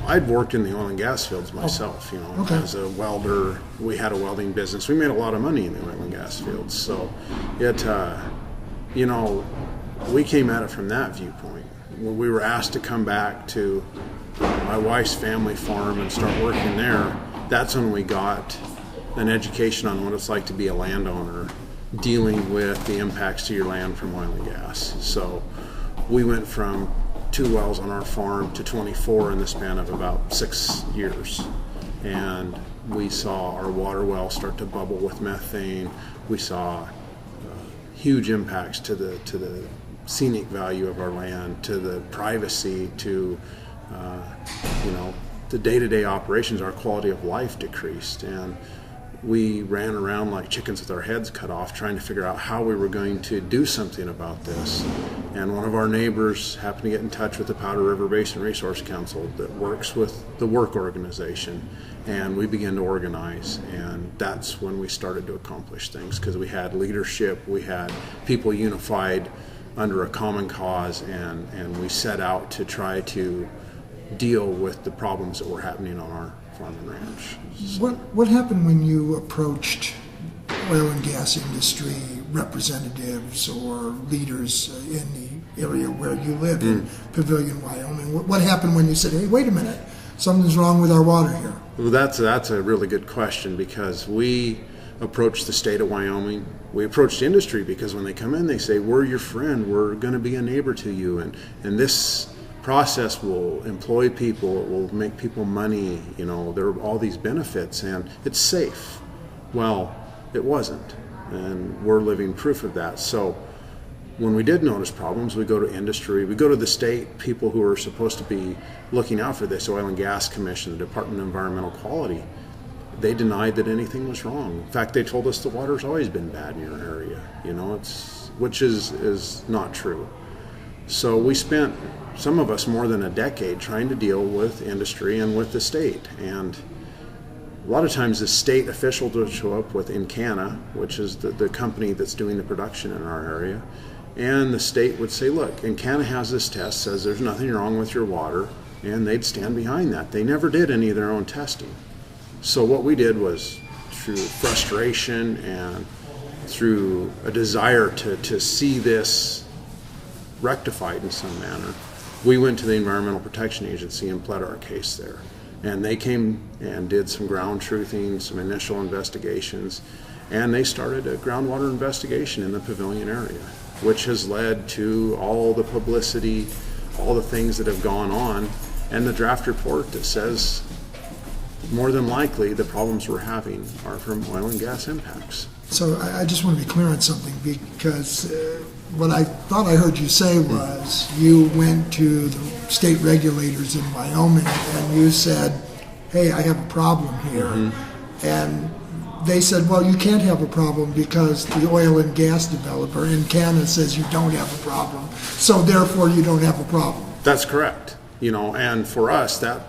I'd worked in the oil and gas fields myself, as a welder. We had a welding business. We made a lot of money in the oil and gas fields. So we came at it from that viewpoint. When we were asked to come back to my wife's family farm and start working there, that's when we got an education on what it's like to be a landowner, dealing with the impacts to your land from oil and gas. So we went from 2 wells on our farm to 24 in the span of about 6 years. And we saw our water well start to bubble with methane. We saw huge impacts to the scenic value of our land, to the privacy, to the day-to-day operations. Our quality of life decreased, and we ran around like chickens with our heads cut off trying to figure out how we were going to do something about this. And one of our neighbors happened to get in touch with the Powder River Basin Resource Council that works with the WORC organization, and we began to organize, and that's when we started to accomplish things, because we had leadership, we had people unified under a common cause, and we set out to try to deal with the problems that were happening on our farm and ranch. So, what happened when you approached oil and gas industry representatives or leaders in the area where you live in Pavilion, Wyoming? What happened when you said, hey, wait a minute, something's wrong with our water here? Well, that's a really good question, because we approached the state of Wyoming. We approached industry because when they come in, they say, we're your friend, we're going to be a neighbor to you, and this process will employ people, it will make people money, there are all these benefits, and it's safe. Well, it wasn't, and we're living proof of that. So when we did notice problems, we go to industry, we go to the state people who are supposed to be looking out for this, Oil and Gas Commission, the Department of Environmental Quality. They denied that anything was wrong. In fact, they told us the water's always been bad in your area, which is not true. So we spent, some of us, more than a decade trying to deal with industry and with the state. And a lot of times the state officials would show up with Encana, which is the company that's doing the production in our area, and the state would say, look, Encana has this test, says there's nothing wrong with your water, and they'd stand behind that. They never did any of their own testing. So what we did was, through frustration and through a desire to see this rectified in some manner, we went to the Environmental Protection Agency and pled our case there. And they came and did some ground truthing, some initial investigations, and they started a groundwater investigation in the Pavilion area, which has led to all the publicity, all the things that have gone on, and the draft report that says more than likely the problems we're having are from oil and gas impacts. So I just want to be clear on something, because what I thought I heard you say was you went to the state regulators in Wyoming and you said, hey, I have a problem here. And they said, well, you can't have a problem because the oil and gas developer in Canada says you don't have a problem, so therefore you don't have a problem. That's correct. And for us, that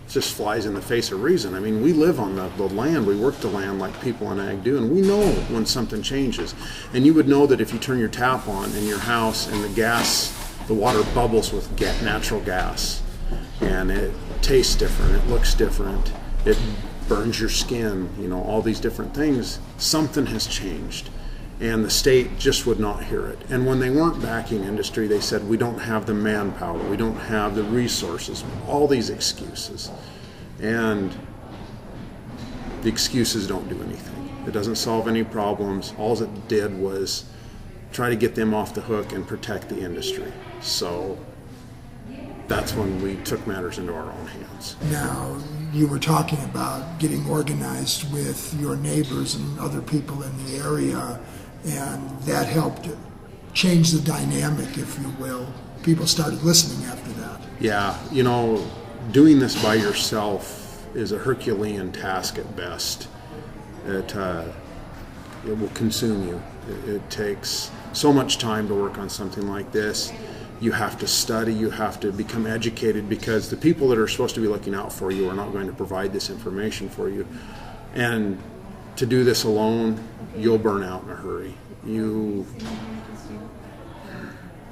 just flies in the face of reason. I mean, we live on the land, we work the land like people in ag do, and we know when something changes. And you would know that if you turn your tap on in your house and the water bubbles with natural gas, and it tastes different, it looks different, it burns your skin, all these different things, something has changed. And the state just would not hear it. And when they weren't backing industry, they said, we don't have the manpower, we don't have the resources, all these excuses. And the excuses don't do anything. It doesn't solve any problems. All it did was try to get them off the hook and protect the industry. So that's when we took matters into our own hands. Now, you were talking about getting organized with your neighbors and other people in the area, and that helped change the dynamic, if you will. People started listening after that. Yeah, doing this by yourself is a Herculean task at best. It will consume you. It takes so much time to work on something like this. You have to study, you have to become educated, because the people that are supposed to be looking out for you are not going to provide this information for you. And to do this alone, you'll burn out in a hurry.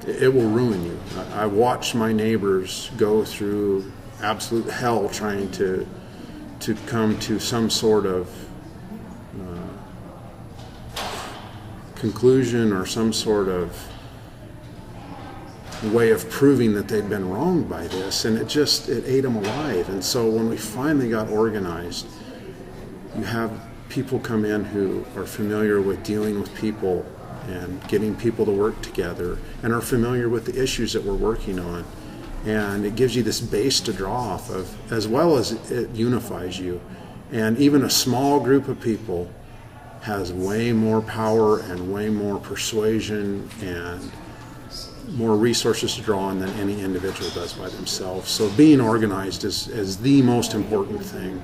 It will ruin you. I watched my neighbors go through absolute hell trying to come to some sort of conclusion or some sort of way of proving that they'd been wronged by this, and it ate them alive. And so when we finally got organized, you have people come in who are familiar with dealing with people and getting people to work together and are familiar with the issues that we're working on. And it gives you this base to draw off of, as well as it unifies you. And even a small group of people has way more power and way more persuasion and more resources to draw on than any individual does by themselves. So being organized is the most important thing.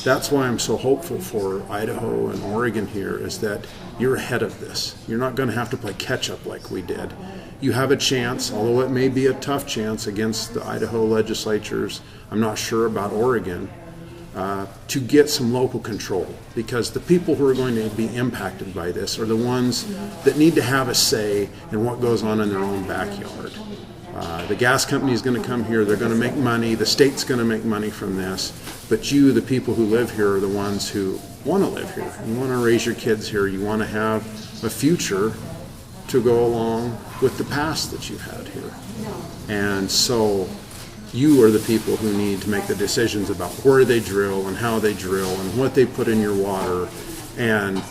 That's why I'm so hopeful for Idaho and Oregon here, is that you're ahead of this. You're not going to have to play catch up like we did. You have a chance, although it may be a tough chance against the Idaho legislatures, I'm not sure about Oregon, to get some local control, because the people who are going to be impacted by this are the ones that need to have a say in what goes on in their own backyard. The gas company is going to come here, they're going to make money, the state's going to make money from this, but you, the people who live here, are the ones who want to live here. You want to raise your kids here, you want to have a future to go along with the past that you've had here. And so you are the people who need to make the decisions about where they drill and how they drill and what they put in your water, and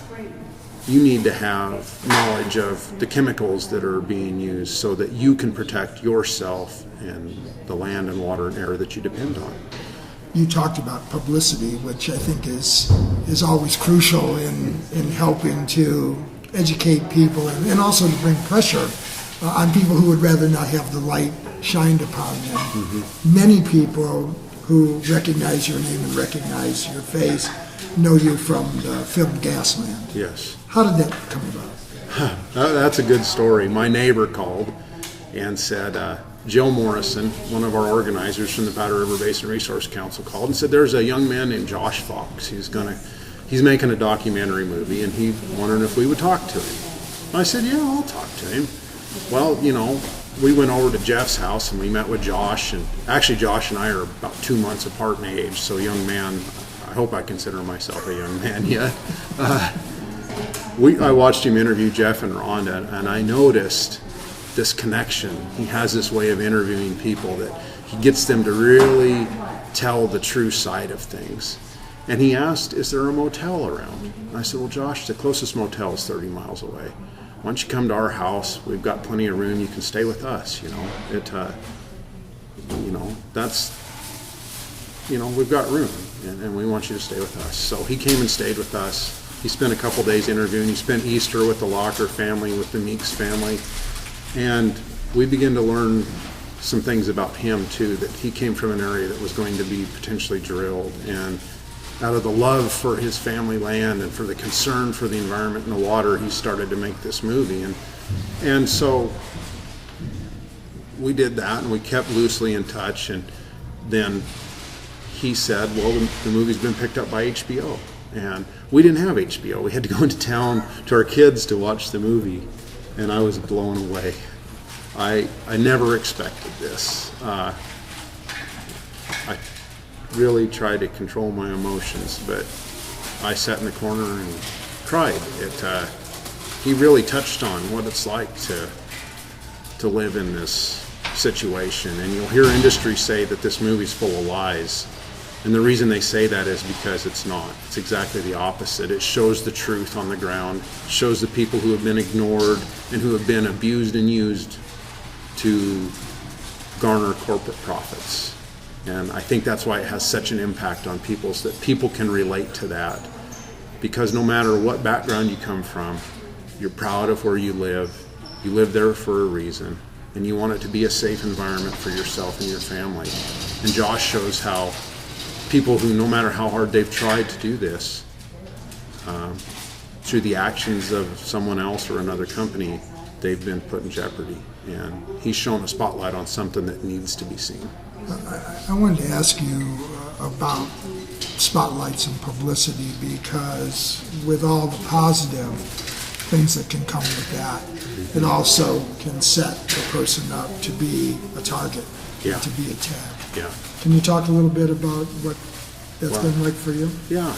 you need to have knowledge of the chemicals that are being used so that you can protect yourself and the land and water and air that you depend on. You talked about publicity, which I think is always crucial in helping to educate people and also to bring pressure on people who would rather not have the light shined upon them. Mm-hmm. Many people who recognize your name and recognize your face know you from the film Gasland. Yes. How did that come about? That's a good story. My neighbor called and said, Jill Morrison, one of our organizers from the Powder River Basin Resource Council, called and said there's a young man named Josh Fox. He's making a documentary movie, and he wondered if we would talk to him. I said, yeah, I'll talk to him. Well, we went over to Jeff's house and we met with Josh, and actually Josh and I are about 2 months apart in age, so young man, I hope I consider myself a young man yet. I watched him interview Jeff and Rhonda, and I noticed this connection. He has this way of interviewing people that he gets them to really tell the true side of things. And he asked, is there a motel around? And I said, well, Josh, the closest motel is 30 miles away. Why don't you come to our house? We've got plenty of room. You can stay with us. We've got room, and we want you to stay with us. So he came and stayed with us. He spent a couple days interviewing. He spent Easter with the Locker family, with the Meeks family, and we began to learn some things about him too. That he came from an area that was going to be potentially drilled, and out of the love for his family land and for the concern for the environment and the water, he started to make this movie. And so we did that, and we kept loosely in touch. And then he said, well, the movie's been picked up by HBO. And we didn't have HBO. We had to go into town to our kids to watch the movie. And I was blown away. I never expected this. I really tried to control my emotions, but I sat in the corner and cried. He really touched on what it's like to live in this situation. And you'll hear industry say that this movie's full of lies. And the reason they say that is because it's not. It's exactly the opposite. It shows the truth on the ground. It shows the people who have been ignored and who have been abused and used to garner corporate profits. And I think that's why it has such an impact on people, so that people can relate to that. Because no matter what background you come from, you're proud of where you live there for a reason, and you want it to be a safe environment for yourself and your family. And Josh shows how people who, no matter how hard they've tried to do this, through the actions of someone else or another company, they've been put in jeopardy. And he's shown a spotlight on something that needs to be seen. I wanted to ask you about spotlights and publicity, because with all the positive things that can come with that, it also can set the person up to be a target, to be attacked. Yeah. Can you talk a little bit about what that's Well, been like for you? Yeah,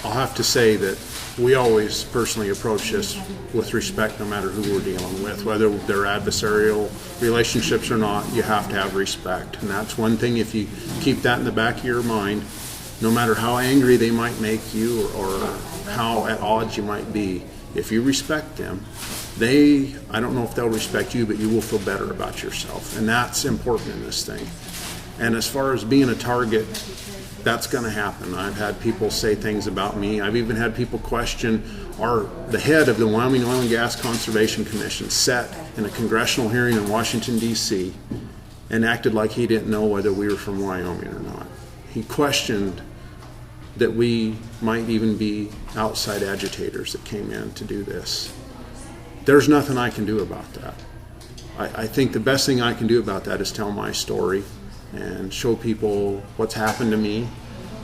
I'll have to say that we always personally approach this with respect no matter who we're dealing with, whether they're adversarial relationships or not. You have to have respect, and that's one thing. If you keep that in the back of your mind, no matter how angry they might make you or how at odds you might be, if you respect them, I don't know if they'll respect you, but you will feel better about yourself, and that's important in this thing. And as far as being a target, that's going to happen. I've had people say things about me. I've even had people question the head of the Wyoming Oil and Gas Conservation Commission sat in a congressional hearing in Washington, D.C. and acted like he didn't know whether we were from Wyoming or not. He questioned that we might even be outside agitators that came in to do this. There's nothing I can do about that. I think the best thing I can do about that is tell my story and show people what's happened to me,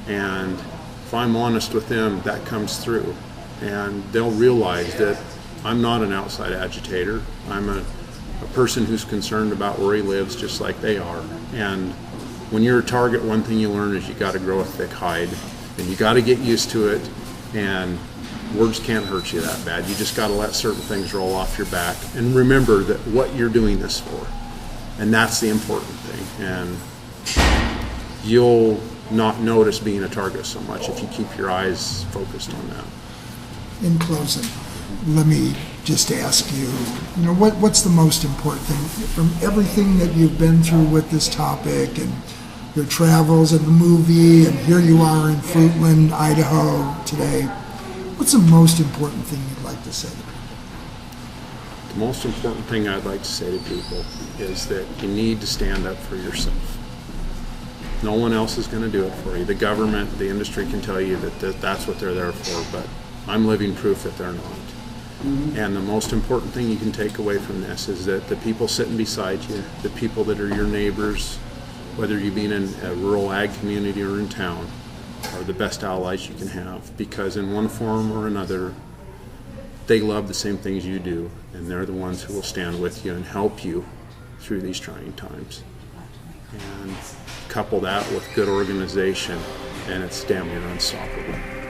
and if I'm honest with them, that comes through, and they'll realize that I'm not an outside agitator. I'm a person who's concerned about where he lives just like they are. And when you're a target, one thing you learn is you got to grow a thick hide, and you got to get used to it, and words can't hurt you that bad. You just got to let certain things roll off your back and remember that what you're doing this for, and that's the important thing. And you'll not notice being a target so much if you keep your eyes focused on that. In closing, let me just ask you, what's the most important thing from everything that you've been through with this topic and your travels and the movie, and here you are in Fruitland, Idaho today. What's the most important thing you'd like to say to people? The most important thing I'd like to say to people is that you need to stand up for yourself. No one else is going to do it for you. The government, the industry can tell you that that's what they're there for, but I'm living proof that they're not. Mm-hmm. And the most important thing you can take away from this is that the people sitting beside you, the people that are your neighbors, whether you be in a rural ag community or in town, are the best allies you can have, because in one form or another, they love the same things you do, and they're the ones who will stand with you and help you through these trying times. And couple that with good organization, and it's damn near unstoppable.